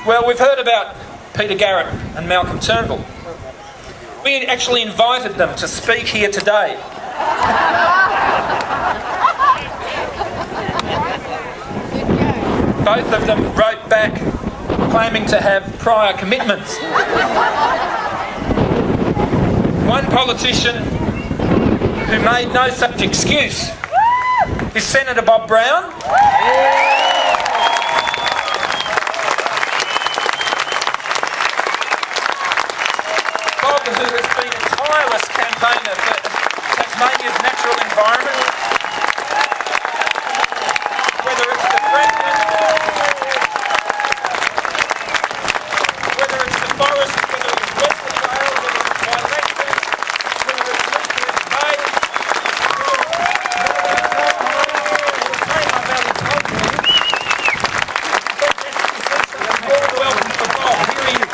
Well, we've heard about Peter Garrett and Malcolm Turnbull. We actually invited them to speak here today. Both of them wrote back claiming to have prior commitments. One politician who made no such excuse is Senator Bob Brown. Bob, who has been a tireless campaigner for Tasmania's natural environment, whether it's the Franklin, whether it's the forest, whether it's Western Vale, whether it's Wailecta, whether it's Elizabeth Bay, Tamar Valley pulp mill. Warm welcome for Bob. Here he is.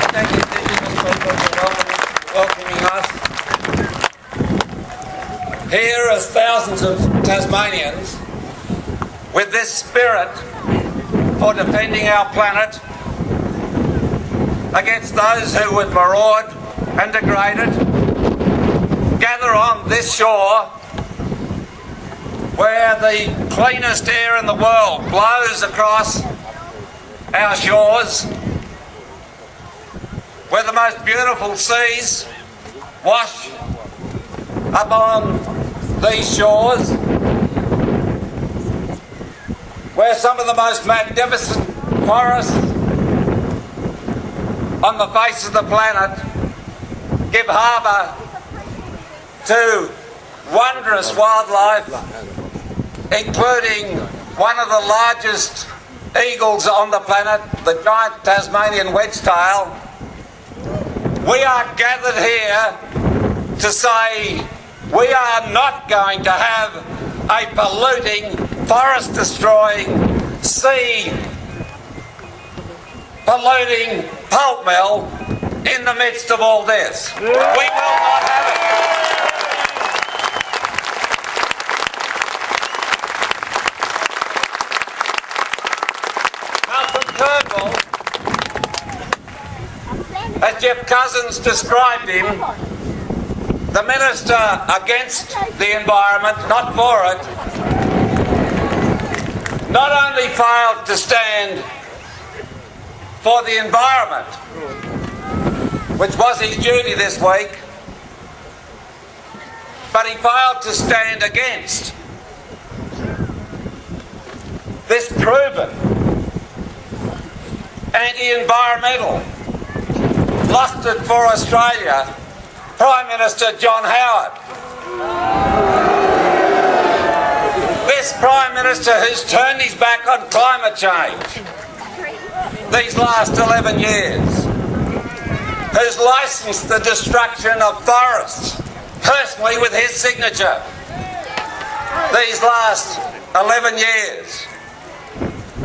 Thank you, Indigenous people, for welcoming us. Here as thousands of Tasmanians, with this spirit for defending our planet against those who would maraud and degrade it, gather on this shore where the cleanest air in the world blows across our shores, where the most beautiful seas wash upon these shores, where some of the most magnificent forests on the face of the planet give harbour to wondrous wildlife, including one of the largest eagles on the planet, the giant Tasmanian wedge-tail. We are gathered here to say we are not going to have a polluting, forest-destroying, sea-polluting pulp mill in the midst of all this. We will not have it. Malcolm Turnbull, as Jeff Cousins described him, the minister against the environment, not for it, not only failed to stand for the environment, which was his duty this week, but he failed to stand against this proven anti-environmental, lusted for Australia, Prime Minister John Howard. This Prime Minister who's turned his back on climate change these last 11 years, who's licensed the destruction of forests, personally with his signature, these last 11 years,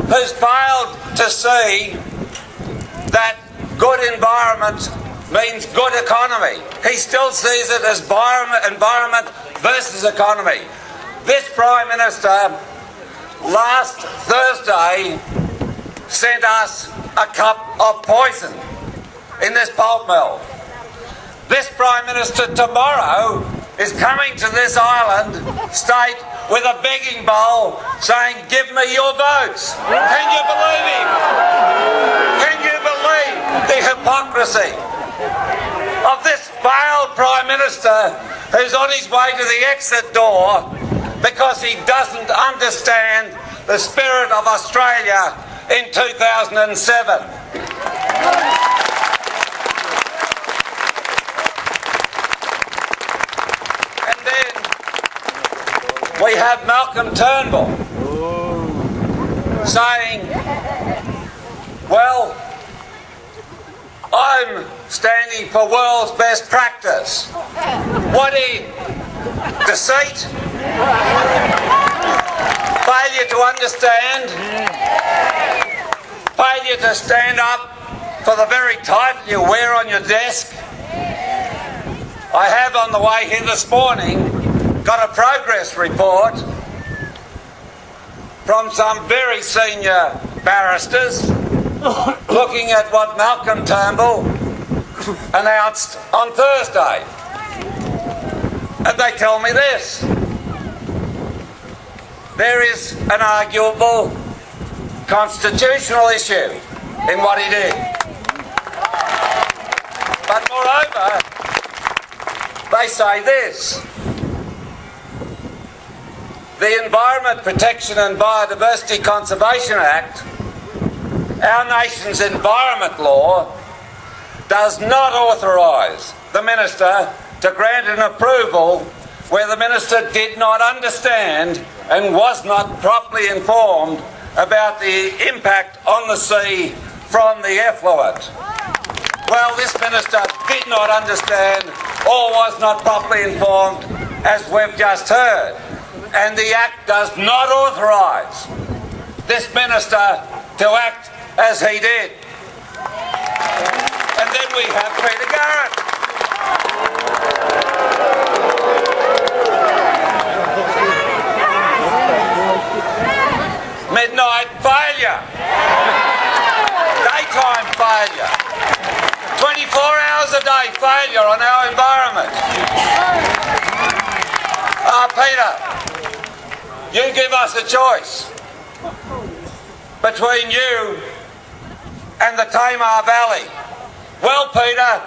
who's failed to see that good environment means good economy. He still sees it as environment versus economy. This Prime Minister last Thursday sent us a cup of poison in this pulp mill. This Prime Minister tomorrow is coming to this island state with a begging bowl saying, "Give me your votes." Can you believe him? Can you believe the hypocrisy of this failed Prime Minister who's on his way to the exit door because he doesn't understand the spirit of Australia in 2007? And then we have Malcolm Turnbull saying, well, I'm standing for world's best practice. What in? Deceit? Failure to understand? Failure to stand up for the very title you wear on your desk? I have on the way here this morning got a progress report from some very senior barristers looking at what Malcolm Turnbull announced on Thursday. And they tell me this: there is an arguable constitutional issue in what he did. But moreover, they say this: the Environment Protection and Biodiversity Conservation Act, our nation's environment law, does not authorise the Minister to grant an approval where the Minister did not understand and was not properly informed about the impact on the sea from the effluent. Well, this Minister did not understand or was not properly informed, as we've just heard. And the Act does not authorise this Minister to act as he did. And then we have Peter Garrett. Midnight failure. Daytime failure. 24 hours a day failure on our environment. Peter, you give us a choice between you and the Tamar Valley. Well, Peter,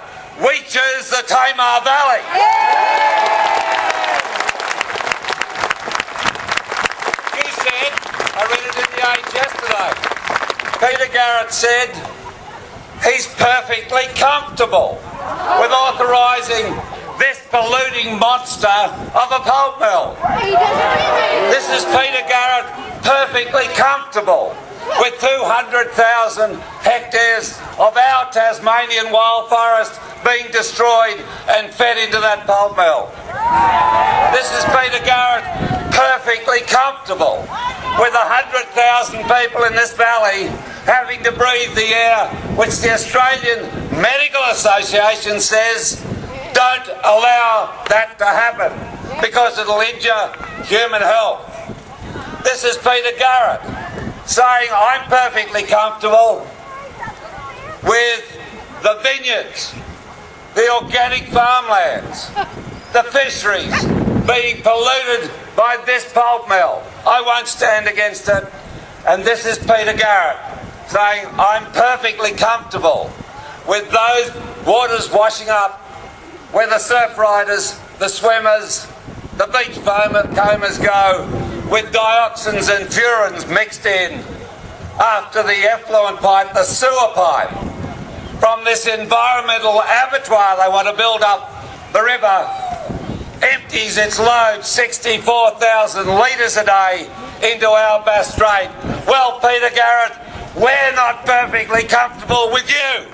we choose the Tamar Valley. He said, I read it in the Age yesterday, Peter Garrett said he's perfectly comfortable with authorising this polluting monster of a pulp mill. This is Peter Garrett perfectly comfortable with 200,000 hectares of our Tasmanian wild forest being destroyed and fed into that pulp mill. This is Peter Garrett perfectly comfortable with 100,000 people in this valley having to breathe the air which the Australian Medical Association says don't allow that to happen because it'll injure human health. This is Peter Garrett saying I'm perfectly comfortable with the vineyards, the organic farmlands, the fisheries being polluted by this pulp mill. I won't stand against it. And this is Peter Garrett saying I'm perfectly comfortable with those waters washing up where the surf riders, the swimmers, the beach combers go with dioxins and furans mixed in after the effluent pipe, the sewer pipe, from this environmental abattoir they want to build up the river, empties its load 64,000 litres a day into our Bass Strait. Well, Peter Garrett, we're not perfectly comfortable with you.